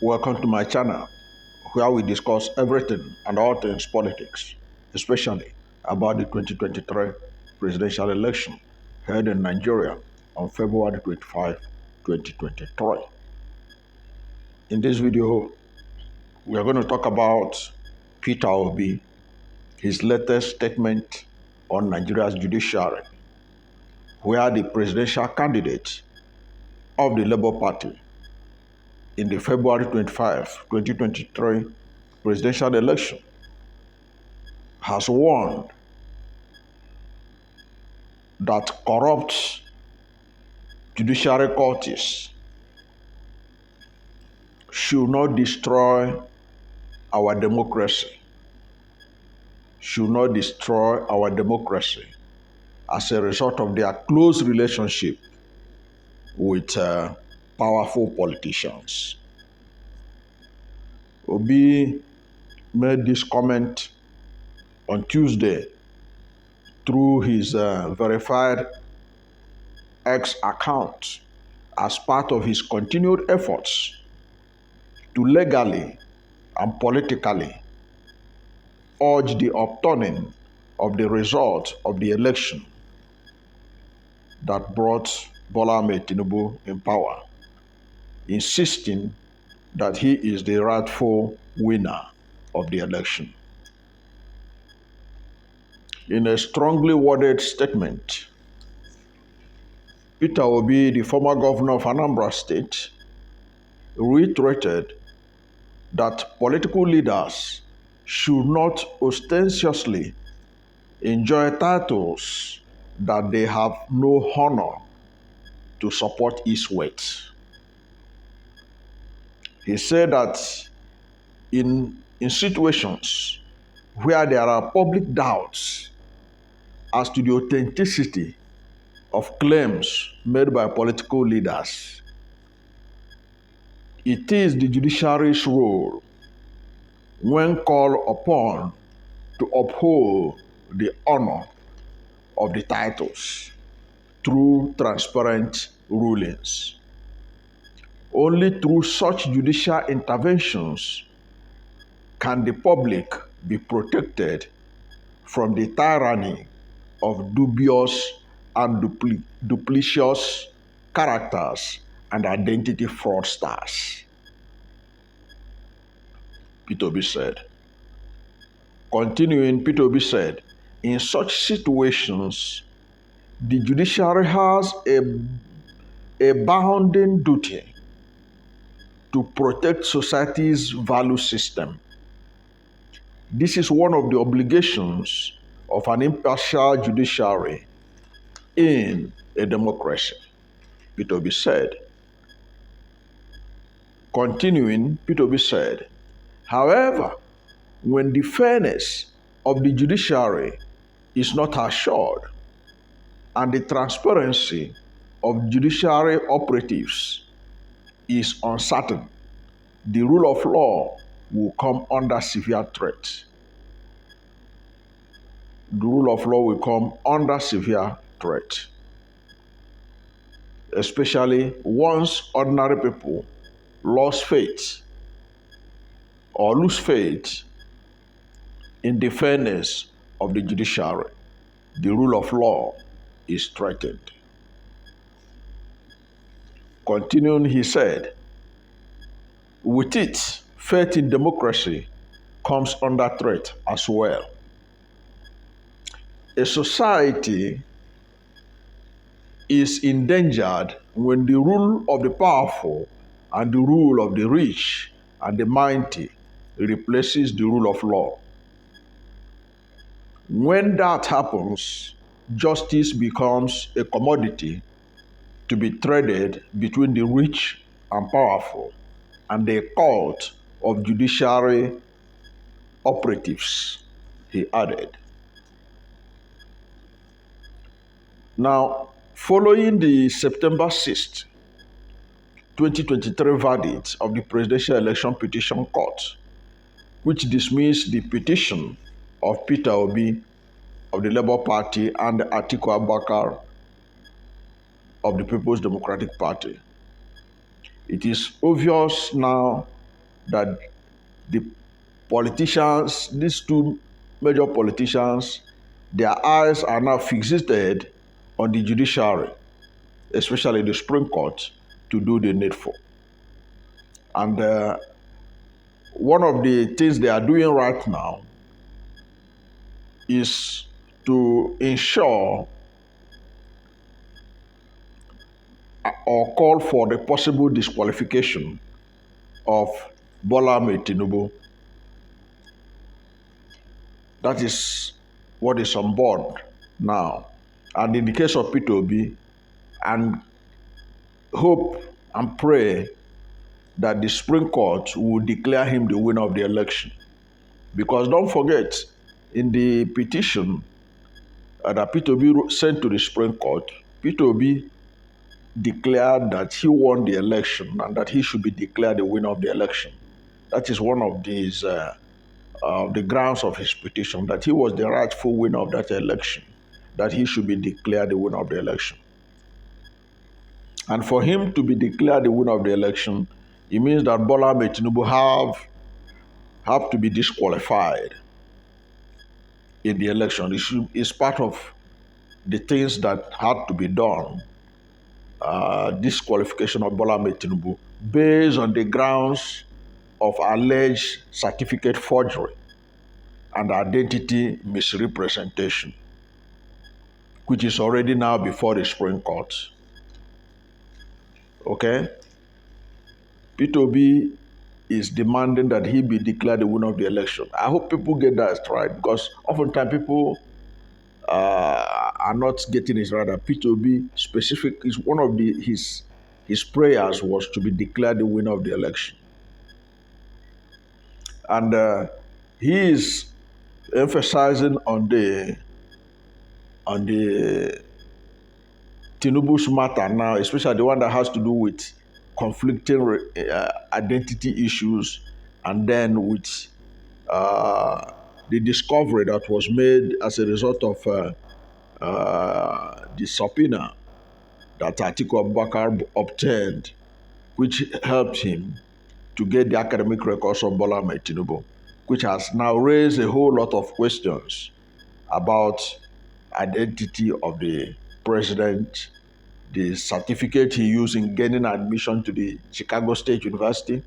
Welcome to my channel where we discuss everything and all things politics, especially about the 2023 presidential election held in Nigeria on February 25, 2023. In this video, we are going to talk about Peter Obi, his latest statement on Nigeria's judiciary, where the presidential candidate of the Labour Party in the February 25, 2023 presidential election has warned that corrupt judiciary cultists should not destroy our democracy, as a result of their close relationship with powerful politicians. Obi made this comment on Tuesday through his verified X account as part of his continued efforts to legally and politically urge the upturning of the result of the election that brought Bola Ahmed Tinubu in power, insisting that he is the rightful winner of the election. In a strongly worded statement, Peter Obi, the former governor of Anambra State, reiterated that political leaders should not ostentatiously enjoy titles that they have no honor to support his weight. He said that in situations where there are public doubts as to the authenticity of claims made by political leaders, it is the judiciary's role, when called upon, to uphold the honor of the titles through transparent rulings. Only through such judicial interventions can the public be protected from the tyranny of dubious and duplicitous characters and identity fraudsters, Peter Obi said. Continuing, Peter Obi said, in such situations, the judiciary has a bounden duty to protect society's value system. This is one of the obligations of an impartial judiciary in a democracy, Peter Obi said. Continuing, Peter Obi said, however, when the fairness of the judiciary is not assured and the transparency of judiciary operatives is uncertain, the rule of law will come under severe threat. The rule of law will come under severe threat, especially once ordinary people lose faith in the fairness of the judiciary. The rule of law is threatened. Continuing, he said, with it, faith in democracy comes under threat as well. A society is endangered when the rule of the powerful and the rule of the rich and the mighty replaces the rule of law. When that happens, justice becomes a commodity to be traded between the rich and powerful and the cult of judiciary operatives, he added. Now, following the September 6th, 2023 verdict of the Presidential Election Petition Court, which dismissed the petition of Peter Obi of the Labour Party and Atiku Abubakar of the People's Democratic Party, it is obvious now that the politicians, these two major politicians, their eyes are now fixated on the judiciary, especially the Supreme Court, to do the needful. And one of the things they are doing right now is to ensure or call for the possible disqualification of Bola Ahmed Tinubu. That is what is on board now. And in the case of Peter Obi, and hope and pray that the Supreme Court will declare him the winner of the election. Because don't forget, in the petition that Peter Obi sent to the Supreme Court, Peter Obi declared that he won the election and that he should be declared the winner of the election. That is one of these the grounds of his petition, that he was the rightful winner of that election, that he should be declared the winner of the election. And for him to be declared the winner of the election, it means that Bola Ahmed Tinubu have to be disqualified in the election. It's part of the things that had to be done, disqualification of Bola Ahmed Tinubu, based on the grounds of alleged certificate forgery and identity misrepresentation, which is already now before the Supreme Court. Okay? Peter Obi is demanding that he be declared the winner of the election. I hope people get that right, because oftentimes people are not getting it right. That Peter Obi specific is one of his prayers was to be declared the winner of the election, and he is emphasizing on the Tinubu's matter now, especially the one that has to do with conflicting identity issues, and then with the discovery that was made as a result of the subpoena that Atiku Abubakar obtained, which helped him to get the academic records of Bola Ahmed Tinubu, which has now raised a whole lot of questions about identity of the president, the certificate he used in gaining admission to the Chicago State University,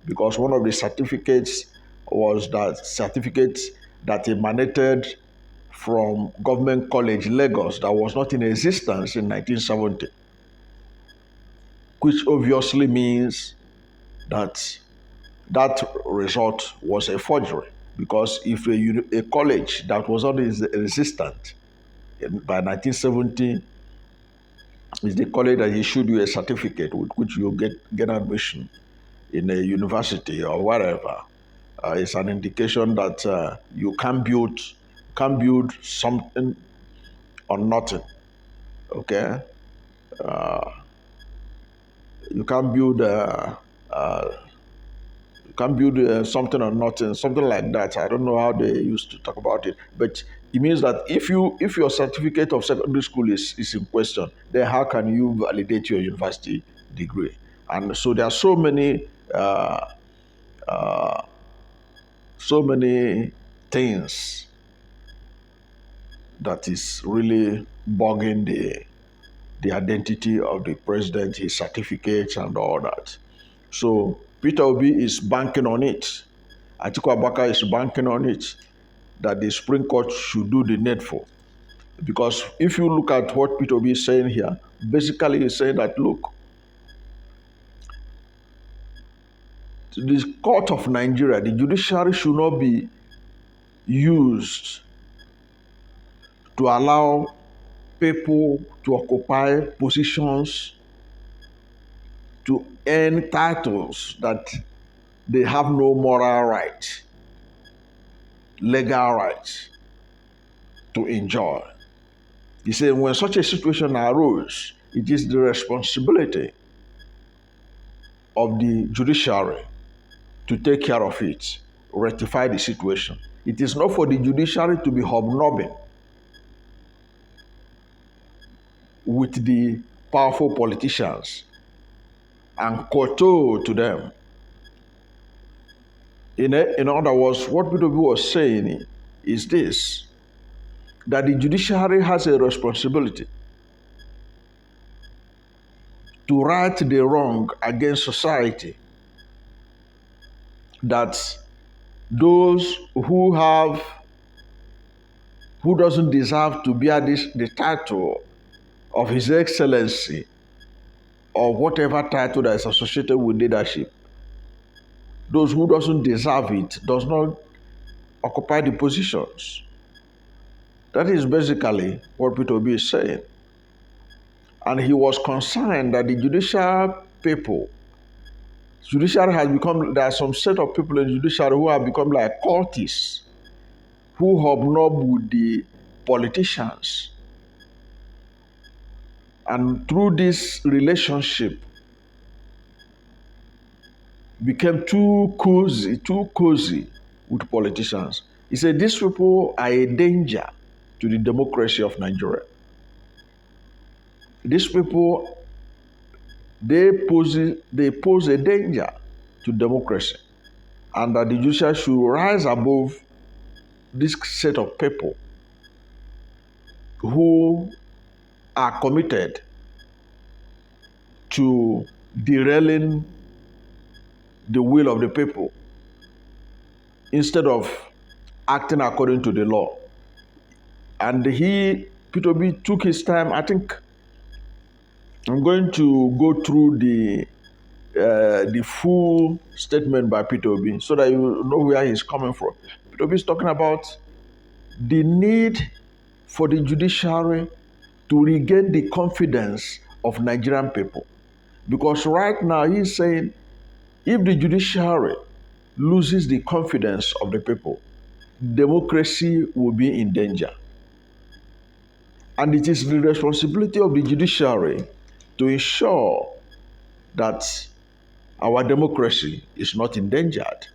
because one of the certificates was that certificate that emanated from Government College Lagos that was not in existence in 1970, which obviously means that that result was a forgery, because if a college that was not existent by 1970 is the college that issued you a certificate with which you get admission in a university or whatever, it's an indication that you can't build something on nothing. Okay, you can't build something on nothing, something like that. I don't know how they used to talk about it, but it means that if your certificate of secondary school is in question, then how can you validate your university degree? And so there are so many things that is really bugging the identity of the president, his certificates and all that. So Peter Obi is banking on it. Atiku Abubakar is banking on it, that the Supreme Court should do the needful. Because if you look at what Peter Obi is saying here, basically he's saying that, look, the court of Nigeria, the judiciary should not be used to allow people to occupy positions, to earn titles that they have no moral right, legal right to enjoy. He said when such a situation arose, it is the responsibility of the judiciary to take care of it, rectify the situation. It is not for the judiciary to be hobnobbing with the powerful politicians and kowtow to them In other words, what Peter Obi was saying is this, that the judiciary has a responsibility to right the wrong against society, that those who doesn't deserve to bear the title of His Excellency or whatever title that is associated with leadership, those who doesn't deserve it does not occupy the positions. That is basically what Peter Obi is saying. And he was concerned that the judiciary has become, there are some set of people in the judiciary who have become like cultists, who hobnob with the politicians. And through this relationship, became too cozy with politicians. He said these people are a danger to the democracy of Nigeria. These people, they pose a danger to democracy, and that the judiciary should rise above this set of people who are committed to derailing the will of the people instead of acting according to the law. And Peter Obi took his time. I think I'm going to go through the full statement by Peter Obi so that you know where he's coming from. Peter Obi is talking about the need for the judiciary to regain the confidence of Nigerian people. Because right now he's saying if the judiciary loses the confidence of the people, democracy will be in danger. And it is the responsibility of the judiciary to ensure that our democracy is not endangered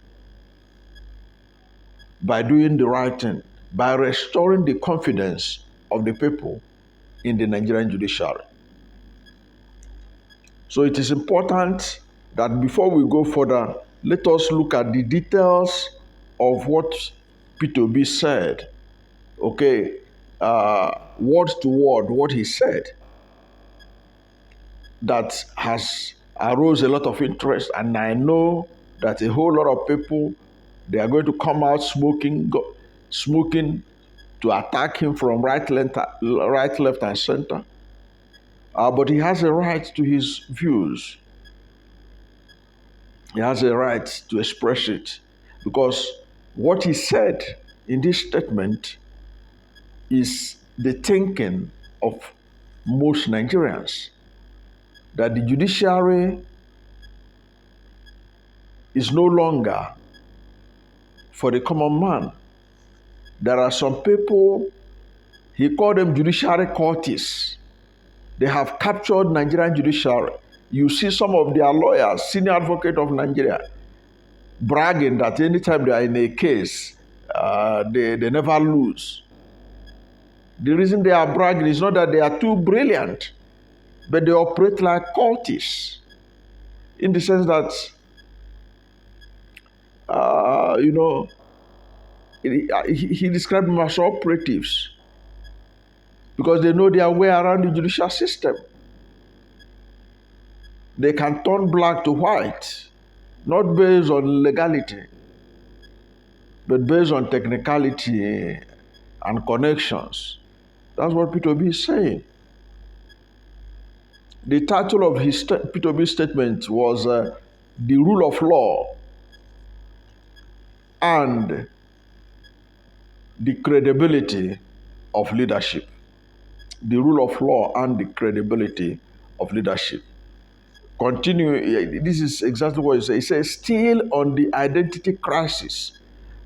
by doing the right thing, by restoring the confidence of the people in the Nigerian judiciary. So it is important that before we go further, let us look at the details of what Peter Obi said. Okay, word to word, what he said, that has aroused a lot of interest, and I know that a whole lot of people, they are going to come out smoking to attack him from right, left, and center. But he has a right to his views. He has a right to express it, because what he said in this statement is the thinking of most Nigerians, that the judiciary is no longer for the common man. There are some people, he called them judiciary cultists. They have captured Nigerian judiciary. You see some of their lawyers, senior advocate of Nigeria, bragging that anytime they are in a case, they never lose. The reason they are bragging is not that they are too brilliant, but they operate like cultists, in the sense that, he described them as operatives, because they know their way around the judicial system. They can turn black to white, not based on legality, but based on technicality and connections. That's what Peter Obi is saying. The title of Peter Obi's statement was The Rule of Law and the Credibility of Leadership. The rule of law and the credibility of leadership. Continue, this is exactly what he says. He says, still on the identity crisis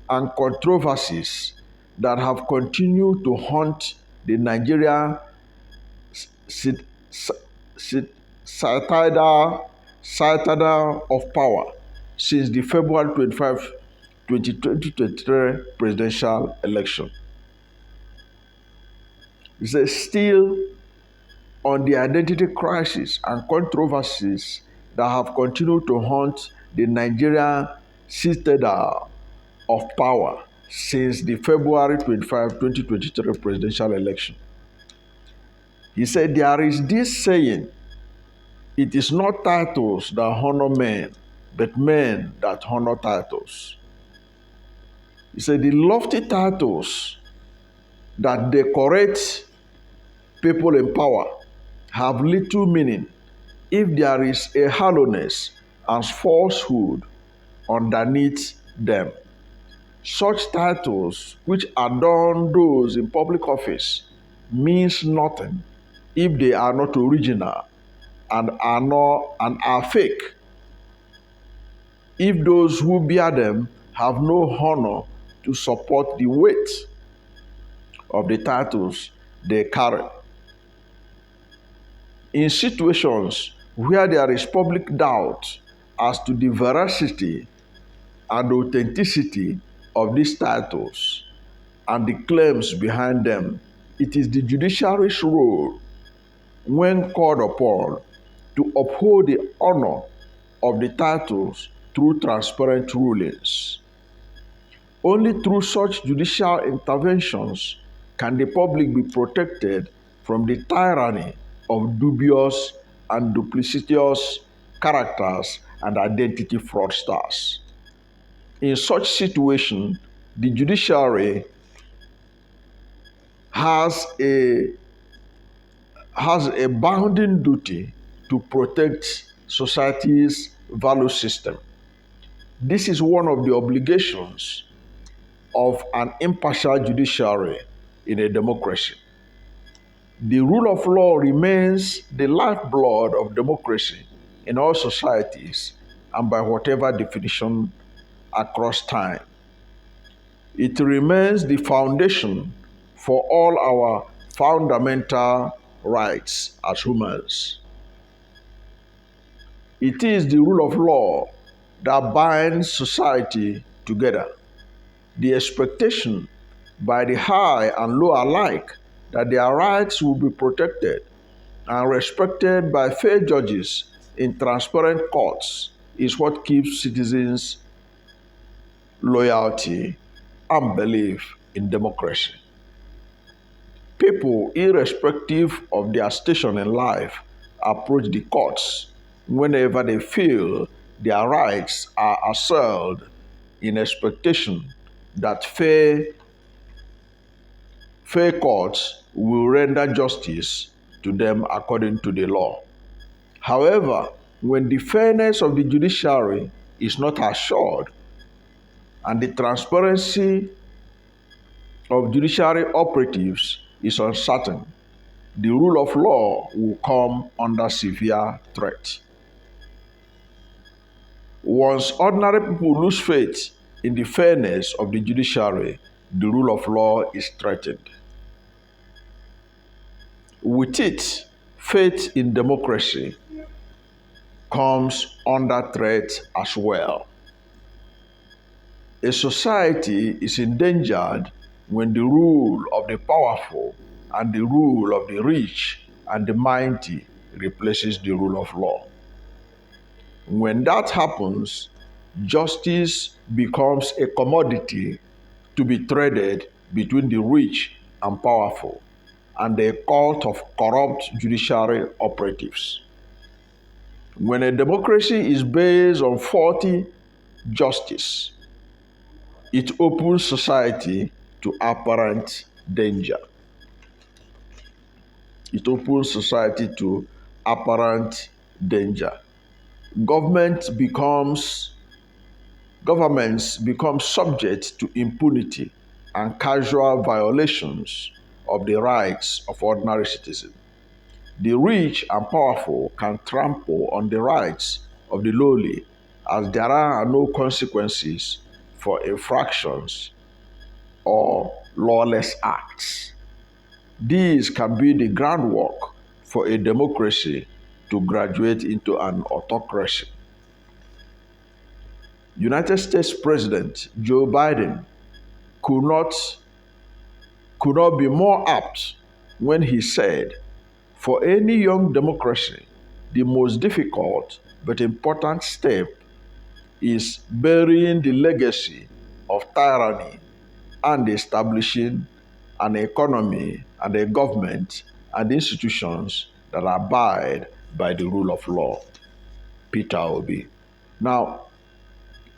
and controversies that have continued to haunt the Nigeria citadel of power since the February 25, 2023 presidential election. He says, still on the identity crisis and controversies that have continued to haunt the Nigerian citadel of power since the February 25, 2023 presidential election. He said, there is this saying, it is not titles that honor men, but men that honor titles. He said, the lofty titles that decorate people in power have little meaning if there is a hollowness and falsehood underneath them. Such titles, which adorn those in public office, means nothing if they are not original and are fake. If those who bear them have no honor to support the weight of the titles they carry. In situations where there is public doubt as to the veracity and authenticity of these titles and the claims behind them, it is the judiciary's role, when called upon, to uphold the honor of the titles through transparent rulings. Only through such judicial interventions can the public be protected from the tyranny of dubious and duplicitous characters and identity fraudsters. In such situation, the judiciary has a bounden duty to protect society's value system. This is one of the obligations of an impartial judiciary in a democracy. The rule of law remains the lifeblood of democracy in all societies and by whatever definition across time. It remains the foundation for all our fundamental rights as humans. It is the rule of law that binds society together. The expectation by the high and low alike that their rights will be protected and respected by fair judges in transparent courts is what keeps citizens' loyalty and belief in democracy. People, irrespective of their station in life, approach the courts whenever they feel their rights are assailed in expectation that fair courts will render justice to them according to the law. However, when the fairness of the judiciary is not assured and the transparency of judiciary operatives is uncertain, the rule of law will come under severe threat. Once ordinary people lose faith in the fairness of the judiciary, the rule of law is threatened. With it, faith in democracy comes under threat as well. A society is endangered when the rule of the powerful and the rule of the rich and the mighty replaces the rule of law. When that happens, justice becomes a commodity to be traded between the rich and powerful and a cult of corrupt judiciary operatives. When a democracy is based on faulty justice, it opens society to apparent danger. It opens society to apparent danger. Governments become subject to impunity and casual violations of the rights of ordinary citizens. The rich and powerful can trample on the rights of the lowly as there are no consequences for infractions or lawless acts. These can be the groundwork for a democracy to graduate into an autocracy. United States President Joe Biden could not be more apt when he said, "For any young democracy, the most difficult but important step is burying the legacy of tyranny and establishing an economy and a government and institutions that abide by the rule of law. Peter Obi. Now,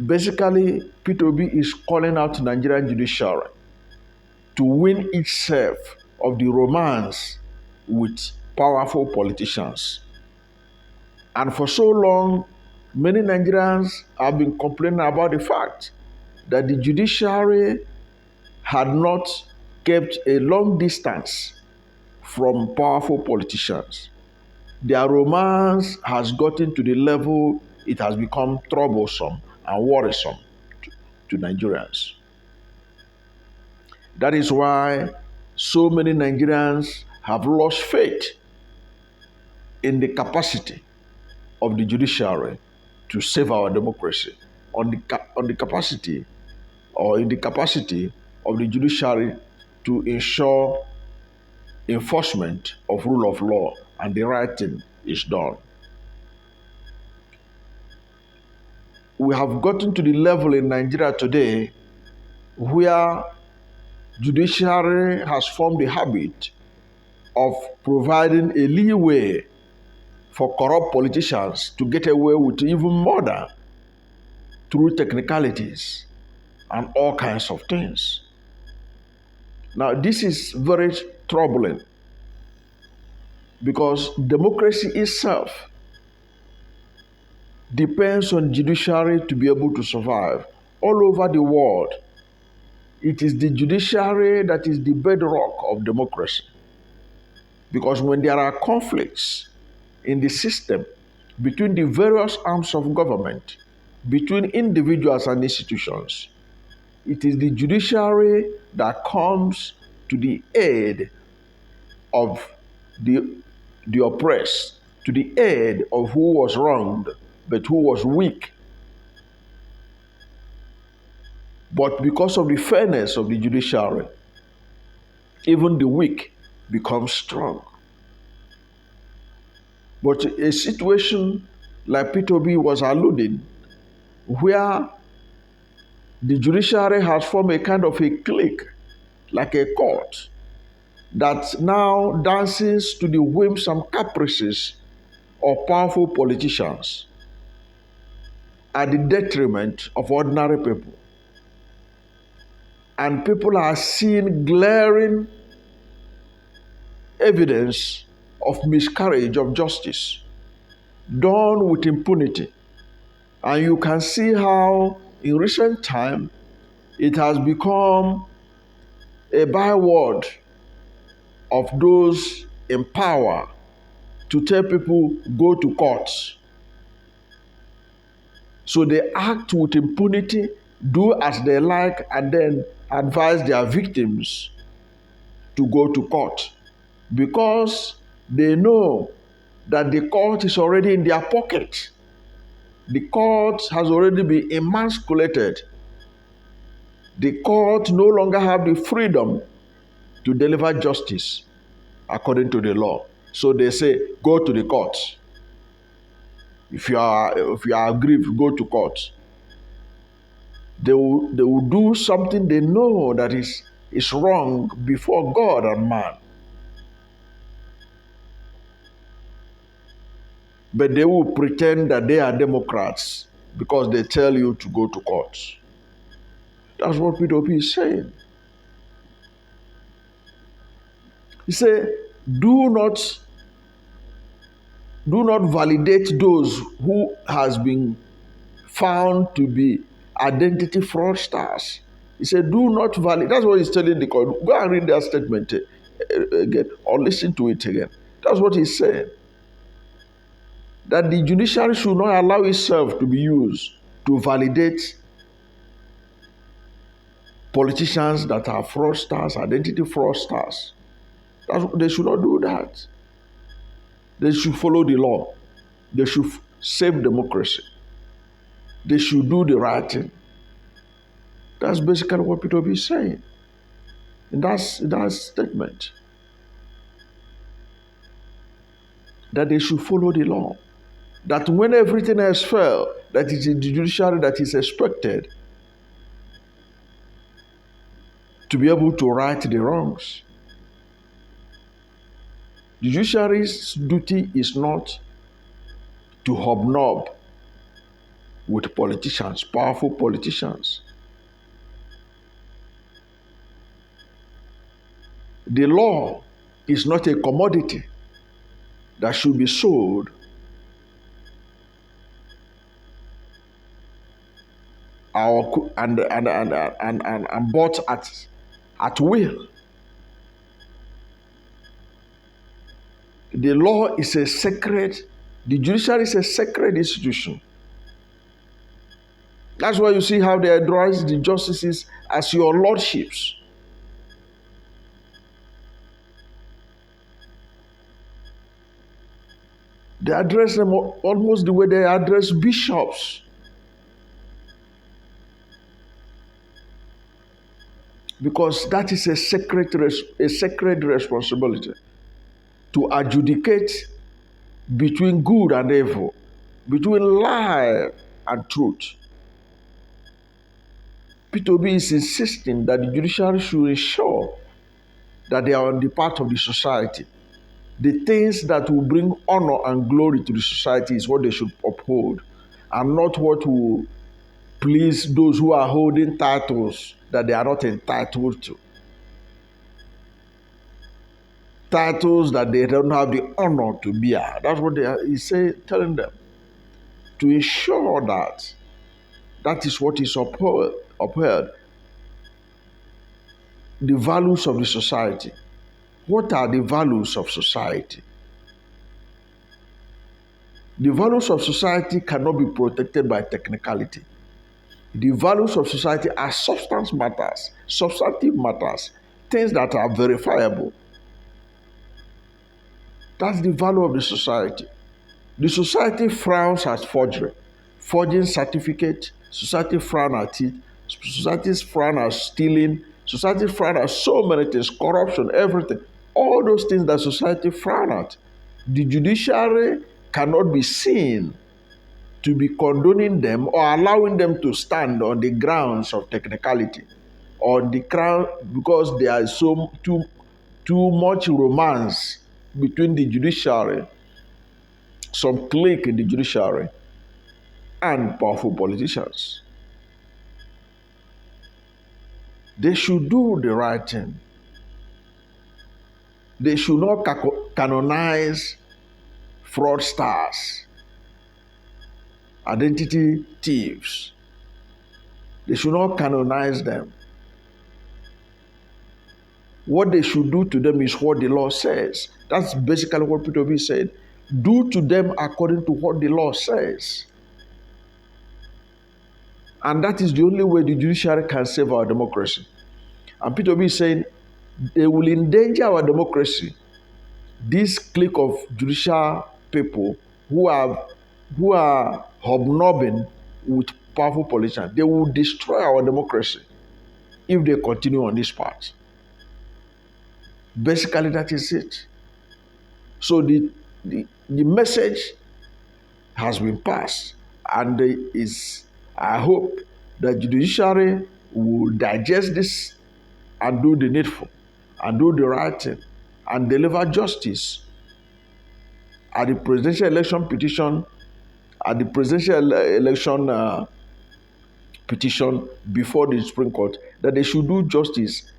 basically, Peter Obi is calling out Nigerian Judiciary to win itself of the romance with powerful politicians. And for so long, many Nigerians have been complaining about the fact that the judiciary had not kept a long distance from powerful politicians. Their romance has gotten to the level it has become troublesome and worrisome to Nigerians. That is why so many Nigerians have lost faith in the capacity of the judiciary to save our democracy, on the capacity or in the capacity of the judiciary to ensure enforcement of rule of law and the right thing is done. We have gotten to the level in Nigeria today where judiciary has formed the habit of providing a leeway for corrupt politicians to get away with even murder through technicalities and all kinds of things. Now, this is very troubling because democracy itself depends on judiciary to be able to survive. All over the world, it is the judiciary that is the bedrock of democracy. Because when there are conflicts in the system between the various arms of government, between individuals and institutions, it is the judiciary that comes to the aid of the oppressed, to the aid of who was wronged, but who was weak. But because of the fairness of the judiciary, even the weak become strong. But a situation like Peter Obi was alluding, where the judiciary has formed a kind of a clique, like a court, that now dances to the whims and caprices of powerful politicians at the detriment of ordinary people. And people are seeing glaring evidence of miscarriage of justice done with impunity. And you can see how in recent time it has become a byword of those in power to tell people go to court. So they act with impunity, do as they like, and then advise their victims to go to court because they know that the court is already in their pocket. The court has already been emasculated. The court no longer have the freedom to deliver justice according to the law. So they say, go to the court. If you are aggrieved, go to court. They will do something they know that is wrong before God and man. But they will pretend that they are Democrats because they tell you to go to court. That's what Peter Obi is saying. He said, do not validate those who has been found to be identity fraudsters. He said, do not validate. That's what he's telling the court. Go and read that statement again or listen to it again. That's what he's saying. That the judiciary should not allow itself to be used to validate politicians that are fraudsters, identity fraudsters. They should not do that. They should follow the law. They should save democracy. They should do the right thing. That's basically what Peter Obi is saying in that statement. That they should follow the law. That when everything else fails, that it is the judiciary that is expected to be able to right the wrongs. The judiciary's duty is not to hobnob with politicians, powerful politicians. The law is not a commodity that should be sold and bought at will. The law is a sacred, the judiciary is a sacred institution. That's why you see how they address the justices as your lordships. They address them almost the way they address bishops. Because that is a sacred responsibility to adjudicate between good and evil, between lie and truth. Peter Obi is insisting that the judiciary should ensure that they are on the part of the society. The things that will bring honor and glory to the society is what they should uphold, and not what will please those who are holding titles that they are not entitled to. Titles that they don't have the honor to bear. That's what he's telling them. To ensure that that is what is upheld. The values of the society. What are the values of society? The values of society cannot be protected by technicality. The values of society are substantive matters, things that are verifiable. That's the value of the society. The society frowns at forgery, forging certificate. Society frowns at it. Society frowns at stealing. Society frowns at so many things, corruption, everything. All those things that society frowns at. The judiciary cannot be seen to be condoning them or allowing them to stand on the grounds of technicality, on the ground because there is too much romance between the judiciary, some clique in the judiciary, and powerful politicians. They should do the right thing. They should not canonize fraudsters, identity thieves. They should not canonize them. What they should do to them is what the law says. That's basically what Peter Obi said. Do to them according to what the law says. And that is the only way the judiciary can save our democracy. And Peter Obi is saying they will endanger our democracy. This clique of judicial people who are hobnobbing with powerful politicians, they will destroy our democracy if they continue on this path. Basically, that is it. So the message has been passed, and I hope that the judiciary will digest this and do the needful, and do the right thing, and deliver justice at the presidential election petition, petition before the Supreme Court, that they should do justice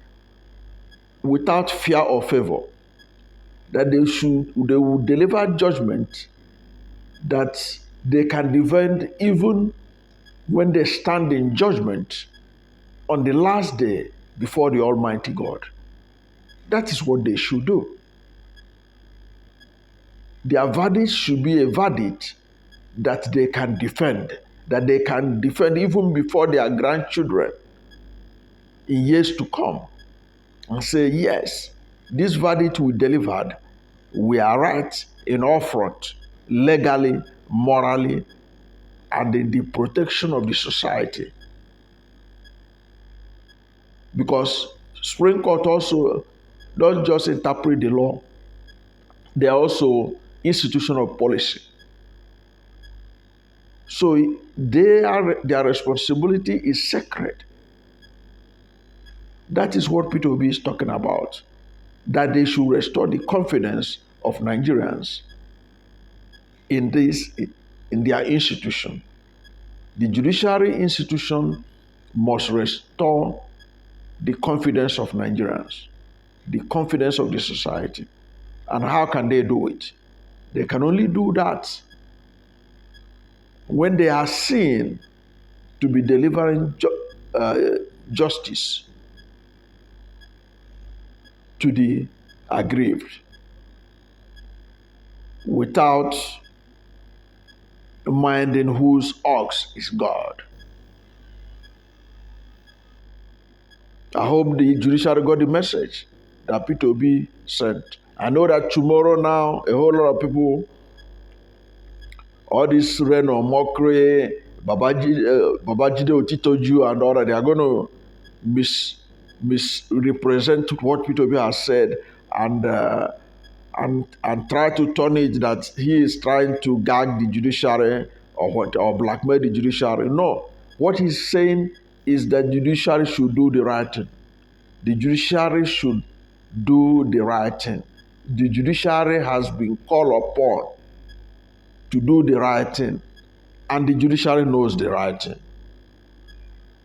without fear or favor, that they will deliver judgment that they can defend even when they stand in judgment on the last day before the Almighty God. That is what they should do. Their verdict should be a verdict that they can defend, even before their grandchildren in years to come, and say, yes, this verdict we delivered, we are right in all front, legally, morally, and in the protection of the society. Because Supreme Court also don't just interpret the law, they are also institution of policy. So their responsibility is sacred. That is what Peter Obi is talking about. That they should restore the confidence of Nigerians in their institution. The judiciary institution must restore the confidence of Nigerians, the confidence of the society. And how can they do it? They can only do that when they are seen to be delivering justice to the aggrieved without minding whose ox is God. I hope the judiciary got the message that Peter Obi sent. I know that tomorrow now, a whole lot of people, all this rain or mockery, Babajide Otitoju and all that, they are going to misrepresent what Peter Obi has said and try to turn it that he is trying to gag the judiciary or blackmail the judiciary. No. What he's saying is that the judiciary should do the right thing. The judiciary should do the right thing. The judiciary has been called upon to do the right thing, and the judiciary knows the right thing.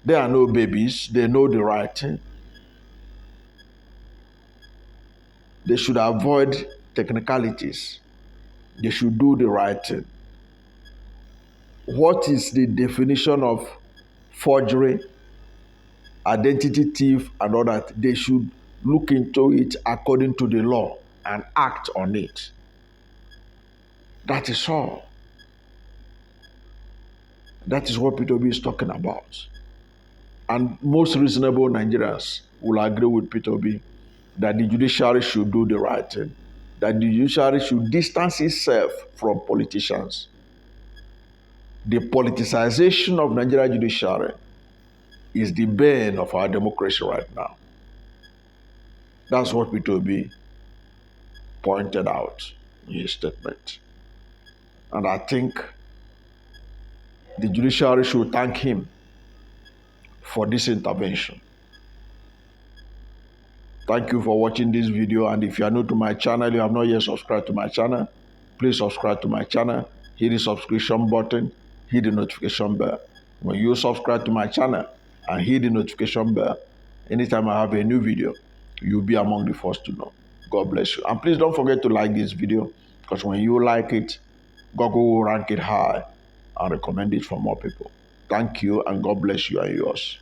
They are no babies, they know the right thing. They should avoid technicalities. They should do the right thing. What is the definition of forgery, identity thief, and all that? They should look into it according to the law and act on it. That is all. That is what Peter Obi is talking about. And most reasonable Nigerians will agree with Peter Obi that the judiciary should do the right thing, that the judiciary should distance itself from politicians. The politicization of Nigerian judiciary is the bane of our democracy right now. That's what Peter Obi pointed out in his statement. And I think the judiciary should thank him for this intervention. Thank you for watching this video, and if you are new to my channel, you have not yet subscribed to my channel, please subscribe to my channel, hit the subscription button, hit the notification bell. When you subscribe to my channel and hit the notification bell, anytime I have a new video, you'll be among the first to know. God bless you. And please don't forget to like this video, because when you like it, Google will rank it high and recommend it for more people. Thank you, and God bless you and yours.